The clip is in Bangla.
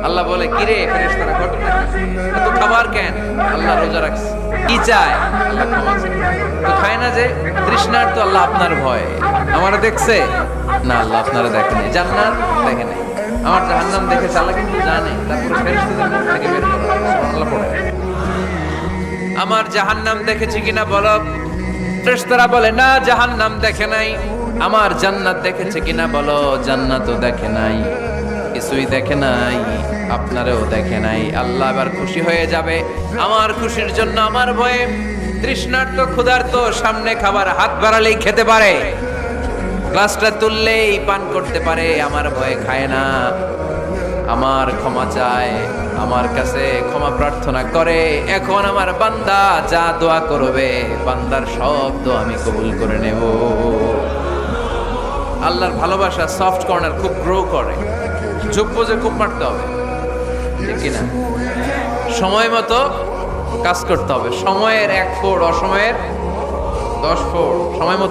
আল্লাহ বলে কিরে ফেরেশতারা ঘটনা কি? এত খাবার কেন? আল্লাহ রোজা রাখছে। কি চায়? আল্লাহ ক্ষমা চায়। তো খায় না যে তৃষ্ণার্ত, আল্লাহ আপনার ভয়। আমারে দেখছে না, আল্লাহ আপনারা দেখে নাই। জান্নাত দেখে নাই। আমার জাহান্নাম দেখেছে, আল্লাহ কিন্তু জানে। তারপরে ফেরেশতাদের মুখ থেকে বের করা সুবহানাল্লাহ পড়ে। আমার জাহান্নাম দেখেছি কিনা বলো? ফেরেশতারা বলে না, জাহান্নাম দেখে নাই। আমার জান্নাত দেখেছে কিনা বলো? জান্নাতও দেখে নাই, কিছুই দেখে নাই, আপনারেও দেখে নাই। আল্লাহ এবার খুশি হয়ে যাবে। আমার খুশির জন্য আমার ভয়ে তৃষ্ণার্ত ক্ষুধার্ত সামনে খাবার হাত বাড়ালেই খেতে পারে, গ্লাসটা তুললেই পান করতে পারে, আমার ভয়ে খায় না। আমার ক্ষমা চায়, আমার কাছে ক্ষমা প্রার্থনা করে। এখন আমার বান্দা যা দোয়া করবে, বান্দার সব দোয়া আমি কবুল করে নেব। আল্লাহর ভালোবাসা সফট কর্নার খুব গ্রো করে। যোগ্য যে খুব মারতে হবে, ঠিক কিনা? সময় মতো কাজ করতে হবে। সময়ের 1 ফোড়, অসময়ের 10 ফোড়। সময় মতো